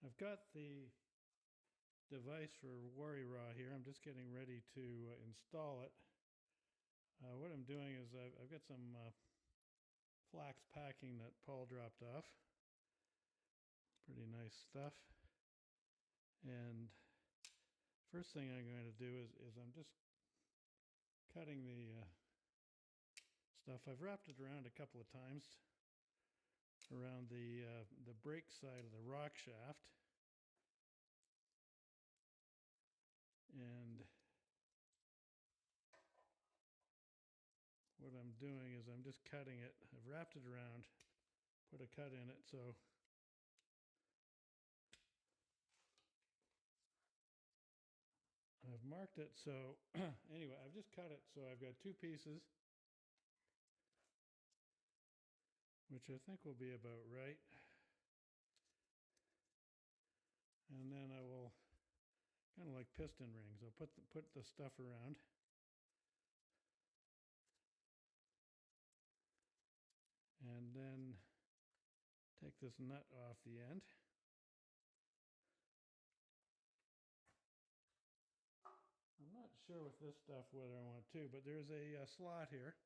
I've got the device for Worry Raw here. I'm just getting ready to install it. What I'm doing is I've got some flax packing that Paul dropped off. Pretty nice stuff. And first thing I'm going to do is I'm just cutting the stuff. I've wrapped it around a couple of times around the brake side of the rock shaft. And what I'm doing is I'm just cutting it. I've wrapped it around, put a cut in it, so I've marked it. So anyway, I've just cut it. So I've got two pieces, which I think will be about right. And then I will kind of like piston rings. I'll put the stuff around. And then take this nut off the end. I'm not sure with this stuff whether I want to, but there's a slot here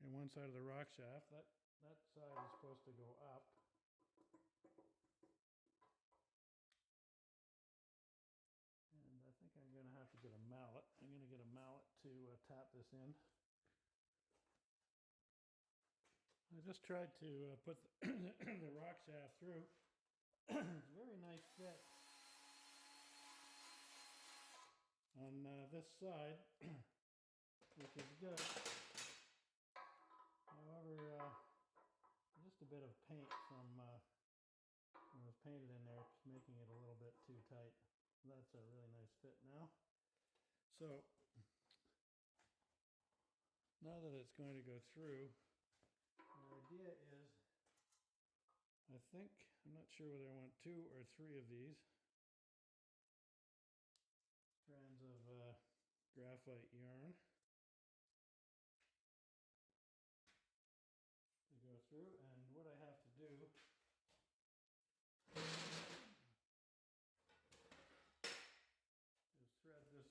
in one side of the rock shaft. That side is supposed to go up. And I think I'm going to have to get a mallet. I'm going to get a mallet to tap this in. I just tried to put the rock shaft through. It's a very nice fit on this side, which is good. However, just a bit of paint from when it was painted in there, making it a little bit too tight. That's a really nice fit now. So now that it's going to go through, the idea is, I think, I'm not sure whether I want 2 or 3 of these strands of graphite yarn to go through. And what I have to do is thread this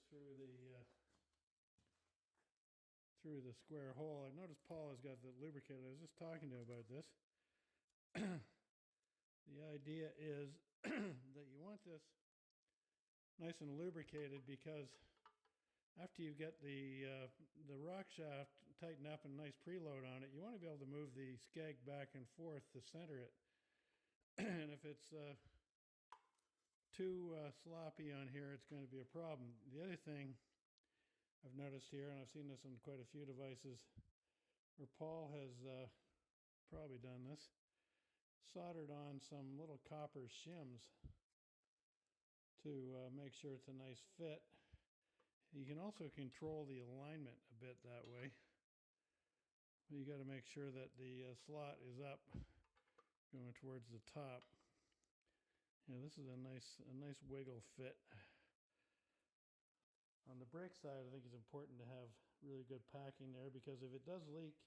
through the square hole. I noticed Paul has got the lubricator. I was just talking to him about this. The idea is that you want this nice and lubricated, because after you get the rock shaft tightened up and nice preload on it, you want to be able to move the skeg back and forth to center it. And if it's too sloppy on here, it's going to be a problem. The other thing I've noticed here, and I've seen this on quite a few devices, where Paul has probably done this, soldered on some little copper shims to make sure it's a nice fit. You can also control the alignment a bit that way. You got to make sure that the slot is up, going towards the top. Yeah, this is a nice wiggle fit. On the brake side, I think it's important to have really good packing there, because if it does leak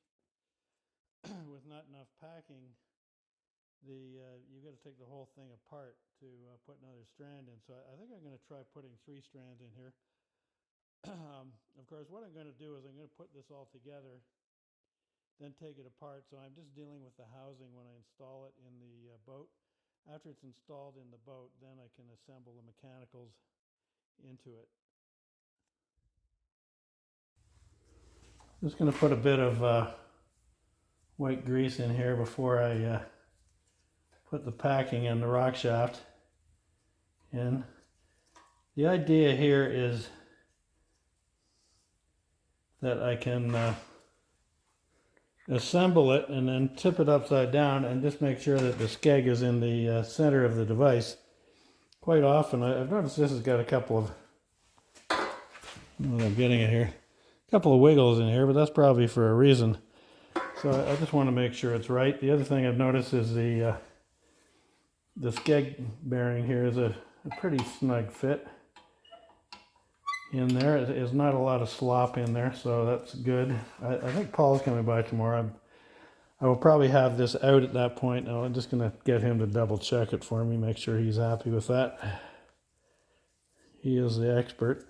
with not enough packing, you've got to take the whole thing apart to put another strand in. So I think I'm going to try putting 3 strands in here. Of course, what I'm going to do is I'm going to put this all together, then take it apart. So I'm just dealing with the housing when I install it in the boat. After it's installed in the boat, then I can assemble the mechanicals into it. Just going to put a bit of white grease in here before I put the packing in the rock shaft in. The idea here is that I can assemble it and then tip it upside down and just make sure that the skeg is in the center of the device. Quite often, I've noticed this has got a couple of, I don't know if I'm getting it here, a couple of wiggles in here, but that's probably for a reason. So I just want to make sure it's right. The other thing I've noticed is the skeg bearing here is a pretty snug fit in there. There's not a lot of slop in there, so that's good. I think Paul's coming by tomorrow. I will probably have this out at that point. Now I'm just going to get him to double check it for me, make sure he's happy with that. He is the expert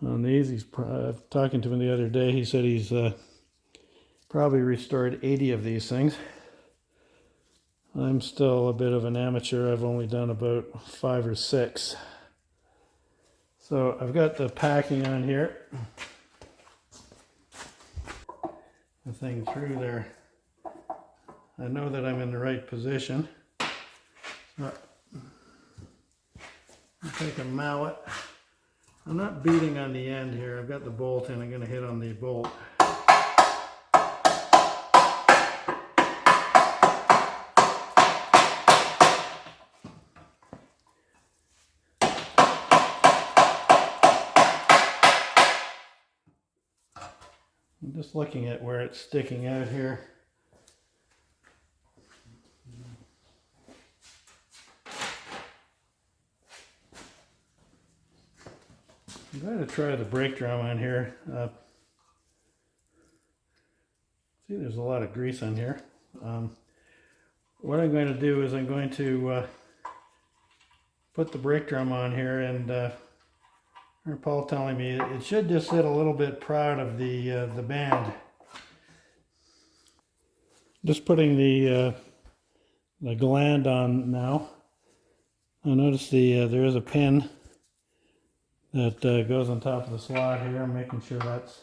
on these. He's talking to him the other day. He said he's probably restored 80 of these things. I'm still a bit of an amateur. I've only done about 5 or 6. So I've got the packing on here. The thing through there. I know that I'm in the right position. So I'll take a mallet. I'm not beating on the end here. I've got the bolt in. I'm going to hit on the bolt. I'm just looking at where it's sticking out here. I'm going to try the brake drum on here. See, there's a lot of grease on here. What I'm going to do is I'm going to put the brake drum on here, and Paul telling me it should just sit a little bit proud of the band. Just putting the gland on now. I notice there is a pin that goes on top of the slot here. I'm making sure that's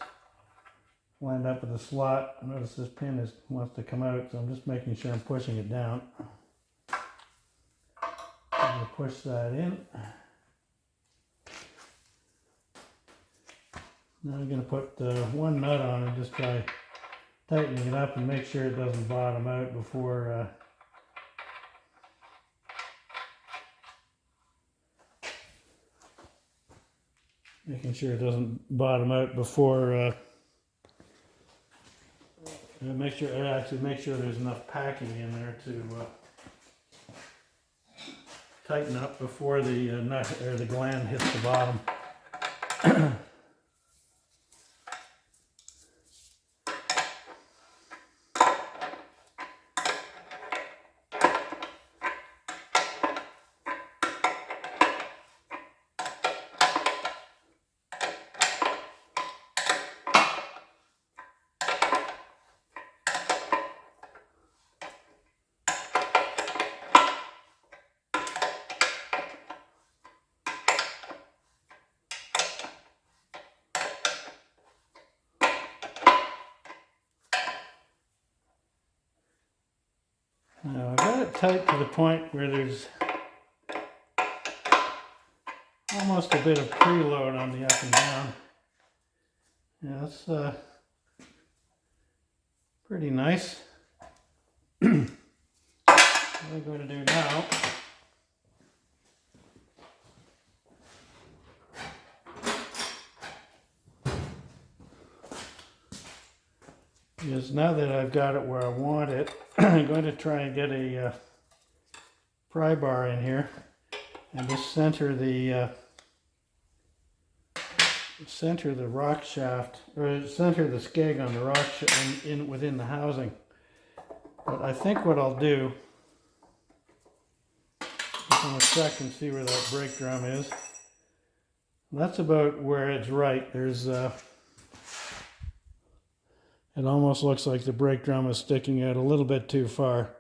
lined up with the slot. I notice this pin wants to come out, so I'm just making sure I'm pushing it down. I'm going to push that in. Now I'm going to put one nut on and just try tightening it up and make sure it doesn't bottom out before making sure it doesn't bottom out before make sure there's enough packing in there to tighten up before the nut or the gland hits the bottom. Now I've got it tight to the point where there's almost a bit of preload on the up and down. Yeah, that's pretty nice. What I'm going to do now is, now that I've got it where I want it, I'm going to try and get a pry bar in here and just center the rock shaft, or center the skeg on the rock shaft within the housing. But I think what I'll do, I'm going to check and see where that brake drum is. That's about where it's right. There's it almost looks like the brake drum is sticking out a little bit too far,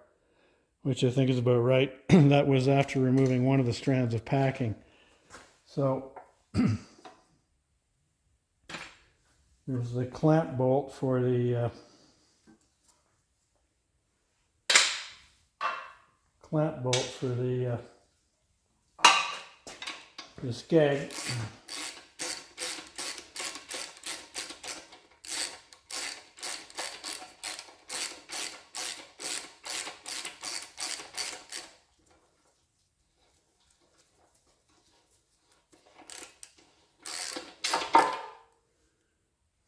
which I think is about right. That was after removing one of the strands of packing. So there's the clamp bolt for the skeg.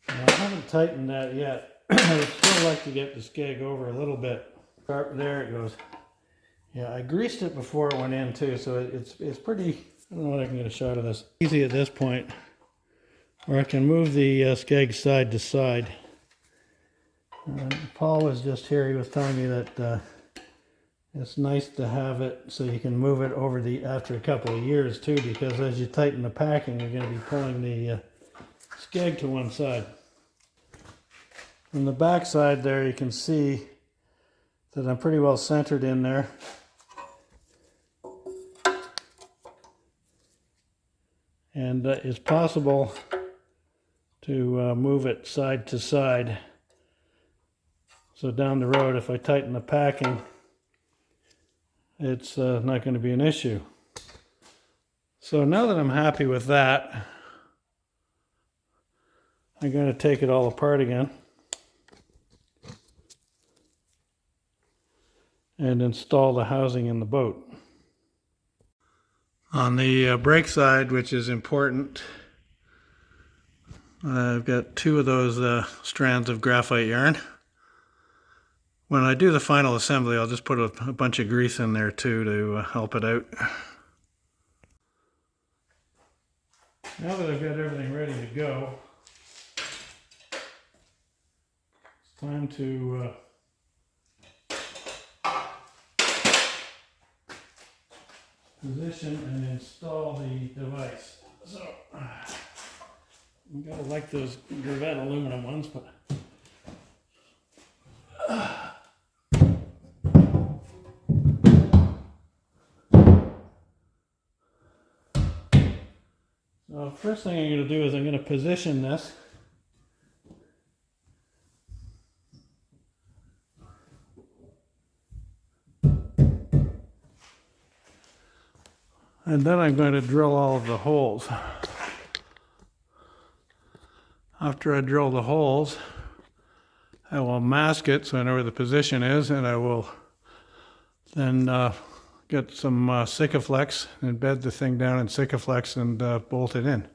I haven't tightened that yet. I would still like to get the skeg over a little bit. There it goes. Yeah, I greased it before it went in too, so it's pretty, I don't know what I can get a shot of this. Easy at this point, where I can move the skeg side to side. Paul was just here. He was telling me that it's nice to have it so you can move it over after a couple of years too, because as you tighten the packing, you're going to be pulling the skeg to one side. From the back side there, you can see that I'm pretty well centered in there. And it's possible to move it side to side. So down the road, if I tighten the packing, it's not going to be an issue. So now that I'm happy with that, I'm going to take it all apart again and install the housing in the boat. On the brake side, which is important, I've got 2 of those strands of graphite yarn. When I do the final assembly, I'll just put a bunch of grease in there too to help it out. Now that I've got everything ready to go, it's time to position and install the device. So, you gotta like those Gravet aluminum ones, but so first thing I'm gonna do is I'm gonna position this. And then I'm going to drill all of the holes. After I drill the holes, I will mask it so I know where the position is, and I will then get some Sikaflex, embed the thing down in Sikaflex and bolt it in.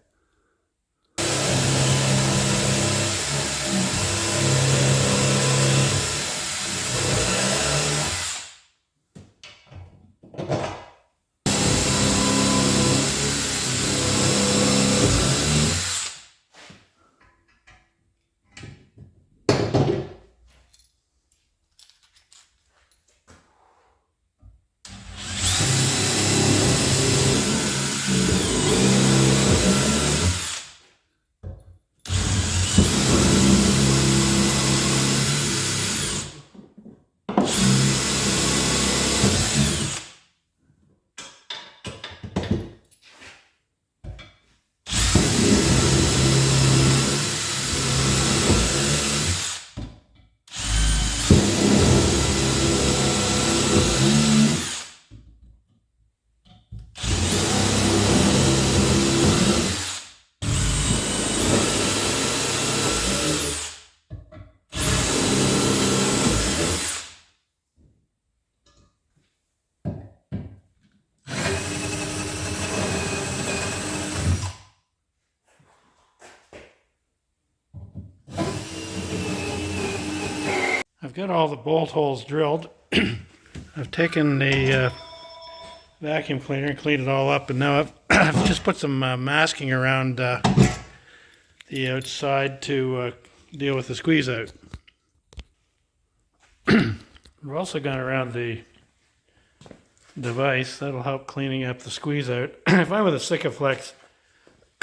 I've got all the bolt holes drilled. I've taken the vacuum cleaner and cleaned it all up, and now I've just put some masking around the outside to deal with the squeeze out. We've also gone around the device. That'll help cleaning up the squeeze out. If I'm with a Sikaflex,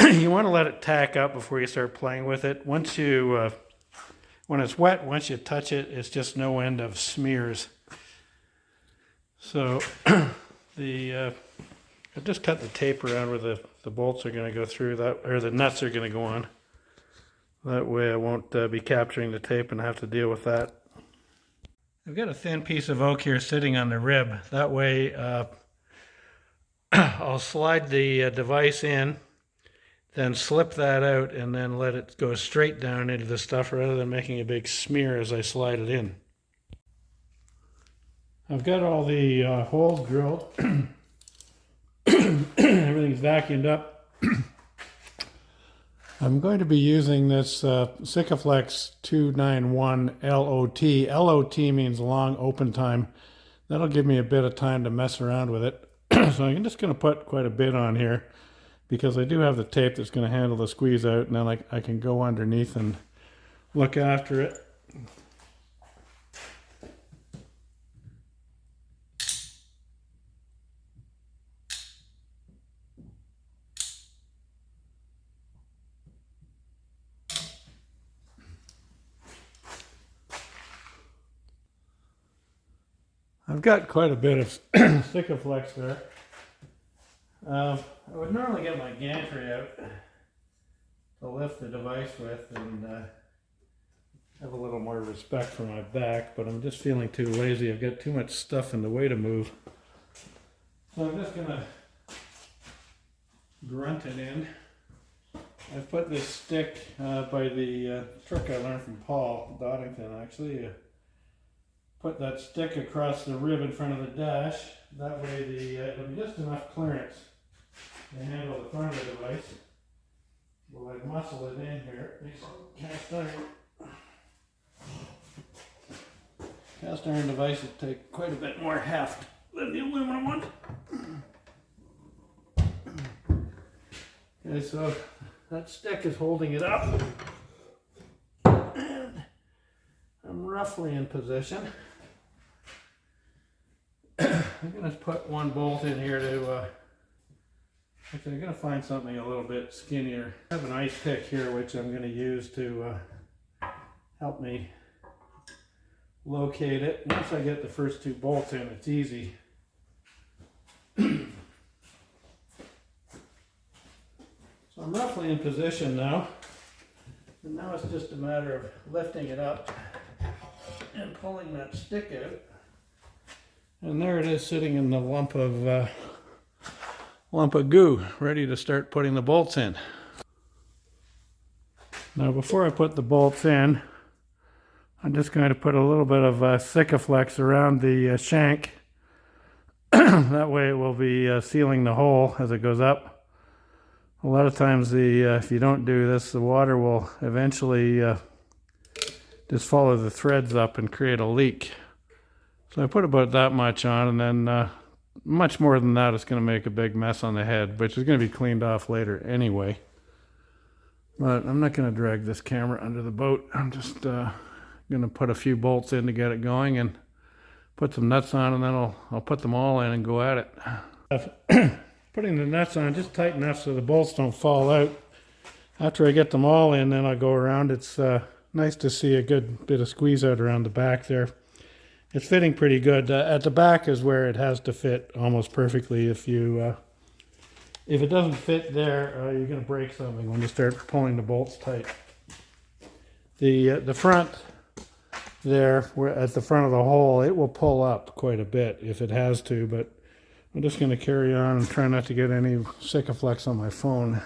you want to let it tack up before you start playing with it. Once you when it's wet, once you touch it, it's just no end of smears. So I just cut the tape around where the bolts are going to go through, or the nuts are going to go on. That way I won't be capturing the tape and have to deal with that. I've got a thin piece of oak here sitting on the rib. That way I'll slide the device in, then slip that out, and then let it go straight down into the stuff rather than making a big smear as I slide it in. I've got all the holes drilled. Everything's vacuumed up. I'm going to be using this Sikaflex 291 LOT. LOT means long open time. That'll give me a bit of time to mess around with it. So I'm just going to put quite a bit on here, because I do have the tape that's going to handle the squeeze out, and then I can go underneath and look after it. I've got quite a bit of Sikaflex there. I would normally get my gantry out to lift the device with and have a little more respect for my back, but I'm just feeling too lazy. I've got too much stuff in the way to move. So I'm just gonna grunt it in. I've put this stick by the trick I learned from Paul Doddington actually. Put that stick across the rib in front of the dash. That way it'll be just enough clearance to handle the front of the device. Well, I muscle it in here. These cast iron devices take quite a bit more heft than the aluminum one. Okay, so that stick is holding it up. And I'm roughly in position. I'm going to put one bolt in here to, actually I'm going to find something a little bit skinnier. I have an ice pick here which I'm going to use to help me locate it. Once I get the first two bolts in, it's easy. So I'm roughly in position now. And now it's just a matter of lifting it up and pulling that stick out. And there it is sitting in the lump of goo, ready to start putting the bolts in. Now before I put the bolts in, I'm just going to put a little bit of Sikaflex around the shank. That way it will be sealing the hole as it goes up. A lot of times if you don't do this, the water will eventually just follow the threads up and create a leak. So I put about that much on, and then much more than that is going to make a big mess on the head, which is going to be cleaned off later anyway. But I'm not going to drag this camera under the boat. I'm just going to put a few bolts in to get it going and put some nuts on, and then I'll put them all in and go at it. Putting the nuts on just tight enough so the bolts don't fall out. After I get them all in, then I'll go around. It's nice to see a good bit of squeeze out around the back there. It's fitting pretty good. At the back is where it has to fit almost perfectly. If it doesn't fit there, you're going to break something when you start pulling the bolts tight. The front there, at the front of the hole, it will pull up quite a bit if it has to, but I'm just going to carry on and try not to get any Sikaflex on my phone.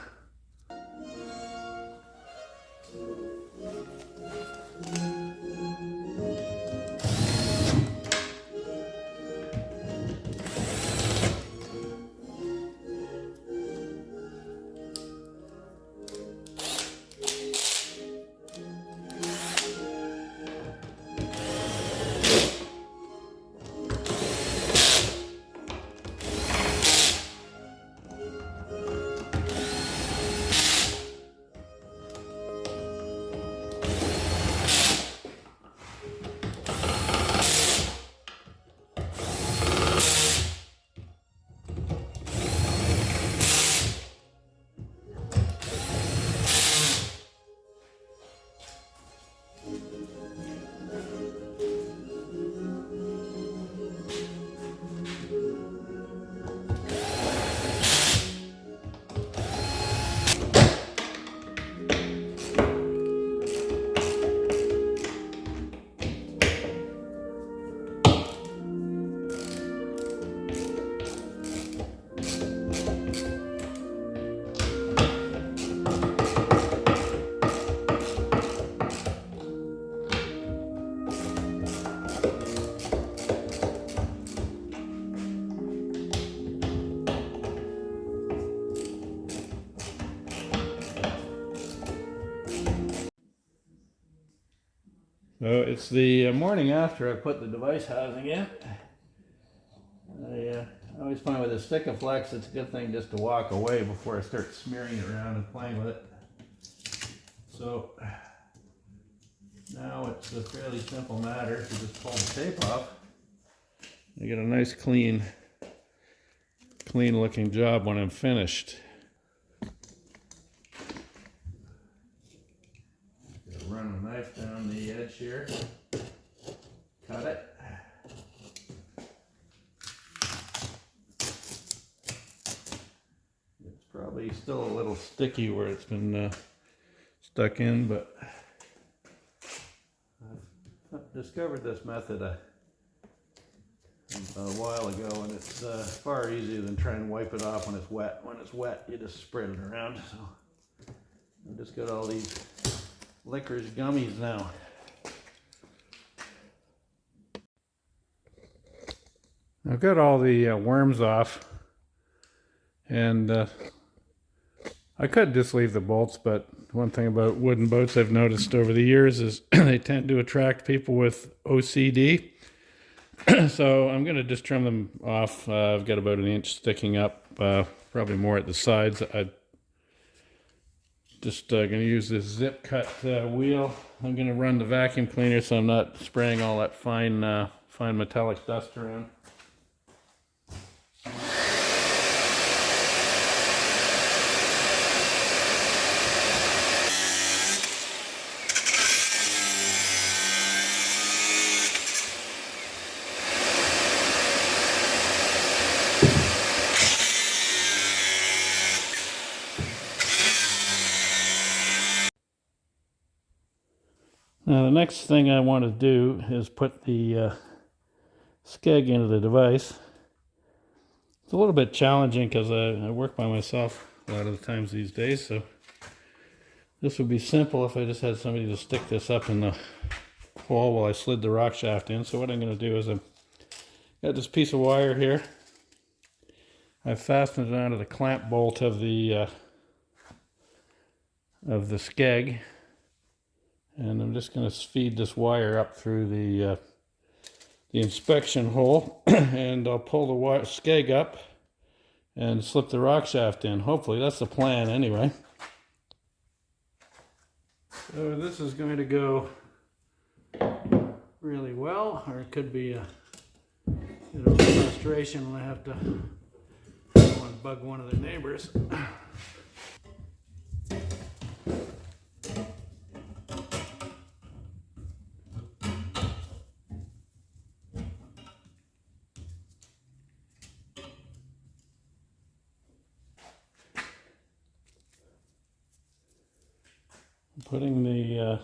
So it's the morning after I put the device housing in. I always find with a Sikaflex, it's a good thing just to walk away before I start smearing it around and playing with it. So now it's a fairly simple matter to just pull the tape off. You get a nice clean looking job when I'm finished. Run the knife down the edge here, cut it, Probably still a little sticky where it's been stuck in, but I've discovered this method a while ago, and it's far easier than trying to wipe it off when it's wet. When it's wet, you just spread it around. So I've just got all these licorice gummies now. I've got all the worms off, and I could just leave the bolts, but one thing about wooden boats I've noticed over the years is they tend to attract people with OCD. So I'm going to just trim them off. I've got about 1 inch sticking up, probably more at the sides. I'm just going to use this zip cut wheel. I'm going to run the vacuum cleaner so I'm not spraying all that fine metallic dust around. Now the next thing I want to do is put the skeg into the device. It's a little bit challenging because I work by myself a lot of the times these days, so this would be simple if I just had somebody to stick this up in the hole while I slid the rock shaft in. So what I'm going to do is I've got this piece of wire here. I've fastened it onto the clamp bolt of the skeg. And I'm just going to feed this wire up through the inspection hole, and I'll pull the skeg up and slip the rock shaft in. Hopefully, that's the plan anyway. So this is going to go really well, or it could be a frustration when I have to bug one of the neighbors. Putting the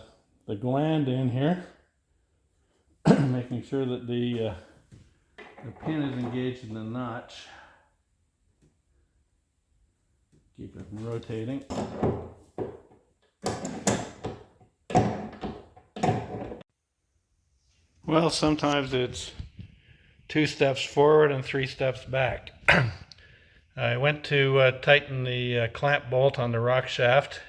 gland in here, making sure that the pin is engaged in the notch. Keep it rotating. Well, sometimes it's 2 steps forward and 3 steps back. I went to tighten the clamp bolt on the rock shaft,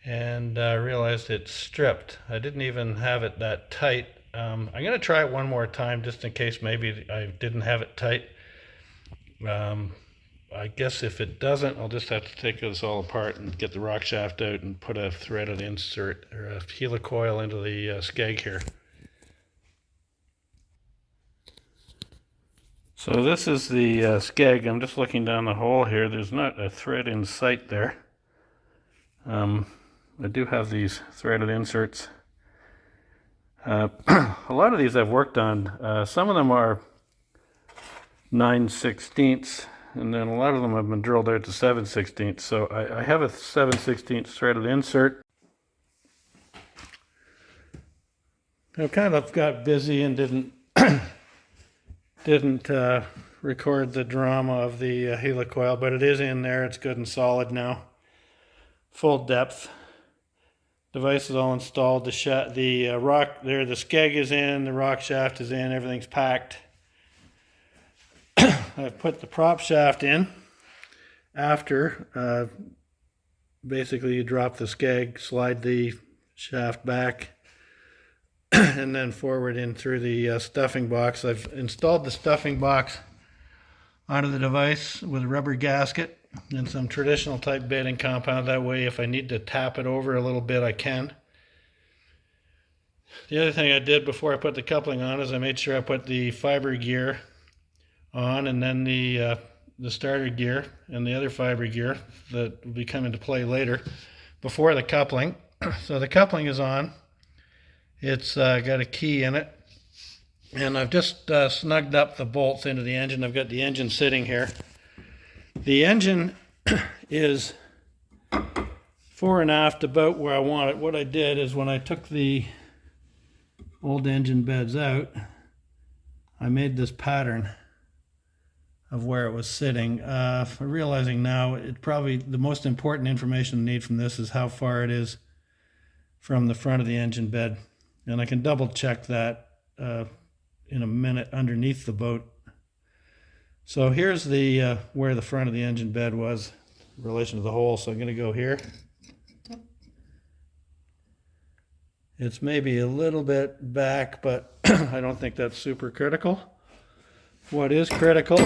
and realized it's stripped. I didn't even have it that tight. I'm going to try it one more time just in case maybe I didn't have it tight. I guess if it doesn't, I'll just have to take this all apart and get the rock shaft out and put a threaded insert or a helicoil into the skeg here. So this is the skeg. I'm just looking down the hole here. There's not a thread in sight there. I do have these threaded inserts. A lot of these I've worked on. Some of them are 9/16, and then a lot of them have been drilled out to 7/16. So I have a 7/16 threaded insert. I kind of got busy and didn't record the drama of the helicoil, but it is in there. It's good and solid now. Full depth. Device is all installed. The rock there, the skeg is in, the rock shaft is in, everything's packed. I've put the prop shaft in after. Basically, you drop the skeg, slide the shaft back, and then forward in through the stuffing box. I've installed the stuffing box onto the device with a rubber gasket and some traditional type bedding compound. That way, if I need to tap it over a little bit, I can. The other thing I did before I put the coupling on is I made sure I put the fiber gear on, and then the starter gear and the other fiber gear that will be coming to play later before the coupling. So the coupling is on. It's got a key in it, and I've just snugged up the bolts into the engine. I've got the engine sitting here. The engine is fore and aft about where I want it. What I did is when I took the old engine beds out, I made this pattern of where it was sitting. Realizing now, it probably the most important information I need from this is how far it is from the front of the engine bed, and I can double check that in a minute underneath the boat. So here's the where the front of the engine bed was in relation to the hole. So I'm going to go here. It's maybe a little bit back, but I don't think that's super critical. What is critical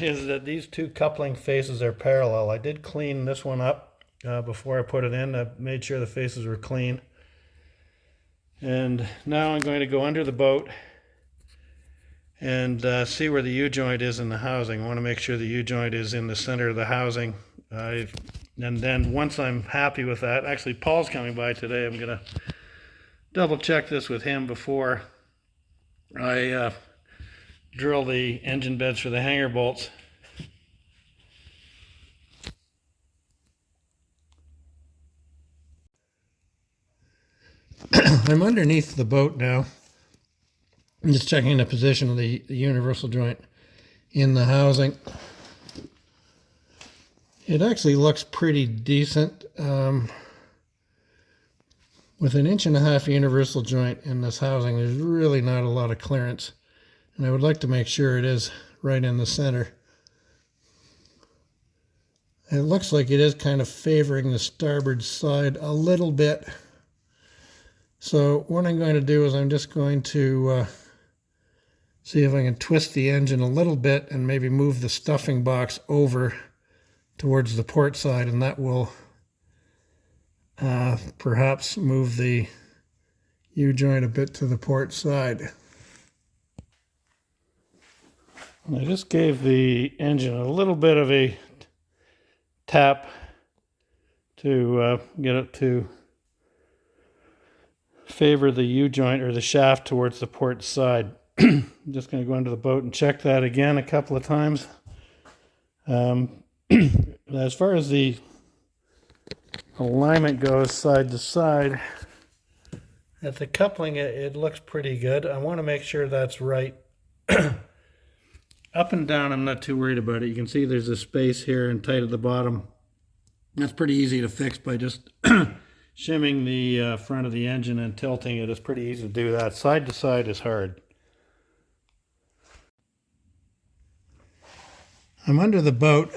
is that these two coupling faces are parallel. I did clean this one up before I put it in. I made sure the faces were clean. And now I'm going to go under the boat and see where the U-joint is in the housing. I want to make sure the U-joint is in the center of the housing. And then once I'm happy with that, actually Paul's coming by today. I'm going to double check this with him before I drill the engine beds for the hanger bolts. I'm underneath the boat now. I'm just checking the position of the universal joint in the housing. It actually looks pretty decent. With an 1.5 inch universal joint in this housing, there's really not a lot of clearance. And I would like to make sure it is right in the center. It looks like it is kind of favoring the starboard side a little bit. So what I'm going to do is I'm just going to see if I can twist the engine a little bit and maybe move the stuffing box over towards the port side, and that will perhaps move the U-joint a bit to the port side. I just gave the engine a little bit of a tap to get it to favor the U-joint or the shaft towards the port side. I'm just going to go under the boat and check that again a couple of times. As far as the alignment goes side to side, at the coupling it looks pretty good. I want to make sure that's right. Up and down I'm not too worried about it. You can see there's a space here and tight at the bottom. That's pretty easy to fix by just shimming the front of the engine and tilting it. It's pretty easy to do that. Side to side is hard. I'm under the boat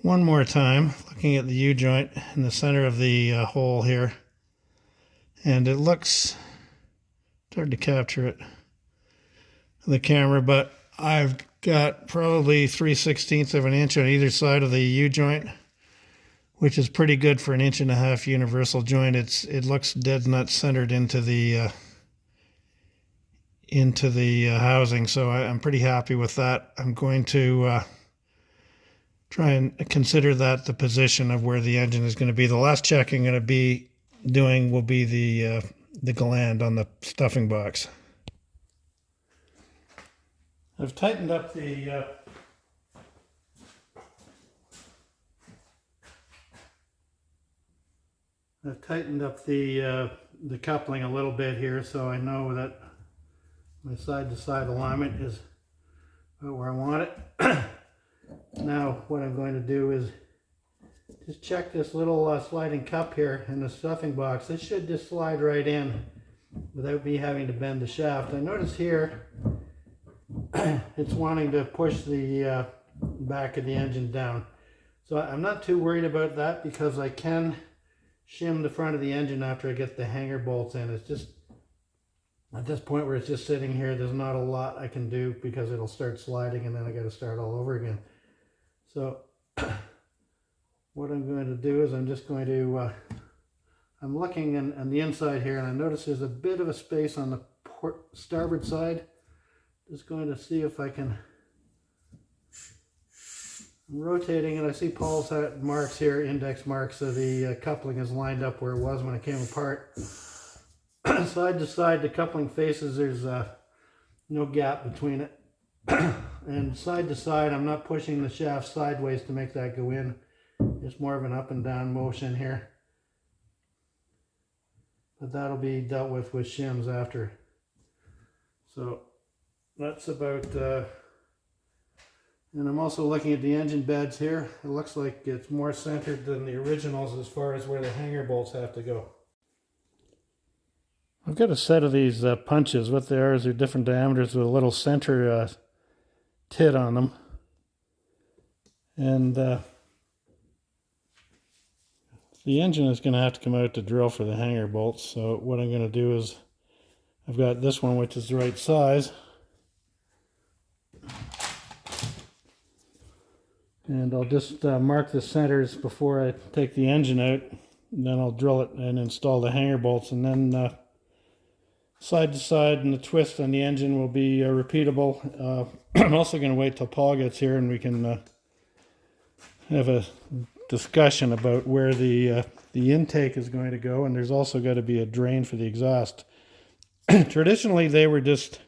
one more time, looking at the U-joint in the center of the hole here. And it looks, it's hard to capture it on the camera, but I've got probably 3/16 of an inch on either side of the U-joint, which is pretty good for an 1.5 inch universal joint. It looks dead nut centered into the housing, so I'm pretty happy with that. I'm going to try and consider that the position of where the engine is going to be. The last check I'm going to be doing will be the gland on the stuffing box. I've tightened up the the coupling a little bit here, so I know that my side-to-side alignment is about where I want it. Now what I'm going to do is just check this little sliding cup here in the stuffing box. This should just slide right in without me having to bend the shaft. I notice here it's wanting to push the back of the engine down. So I'm not too worried about that because I can shim the front of the engine after I get the hanger bolts in. It's just at this point where it's just sitting here, there's not a lot I can do because it'll start sliding and then I got to start all over again. So what I'm going to do is I'm just going to, I'm looking on the inside here and I notice there's a bit of a space on the starboard side. Just going to see if I can, I'm rotating and I see Paul's marks here, index marks, so the coupling is lined up where it was when it came apart. Side to side, the coupling faces, there's no gap between it. And side to side, I'm not pushing the shaft sideways to make that go in. Just more of an up and down motion here. But that'll be dealt with shims after. So that's about, and I'm also looking at the engine beds here. It looks like it's more centered than the originals as far as where the hanger bolts have to go. I've got a set of these punches. What they are is they're different diameters with a little center tit on them. And the engine is going to have to come out to drill for the hanger bolts. So what I'm going to do is, I've got this one which is the right size. And I'll just mark the centers before I take the engine out. And then I'll drill it and install the hanger bolts. And then side to side and the twist on the engine will be repeatable. I'm also going to wait till Paul gets here and we can have a discussion about where the intake is going to go, and there's also got to be a drain for the exhaust. Traditionally, they were just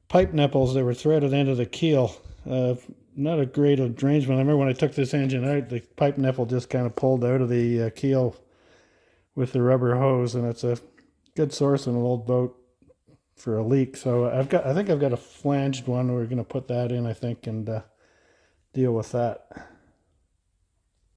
pipe nipples that were threaded into the keel. Not a great arrangement. I remember when I took this engine out, the pipe nipple just kind of pulled out of the keel with the rubber hose, and it's a good source in an old boat for a leak. So I think I've got a flanged one. We're going to put that in, I think, and deal with that.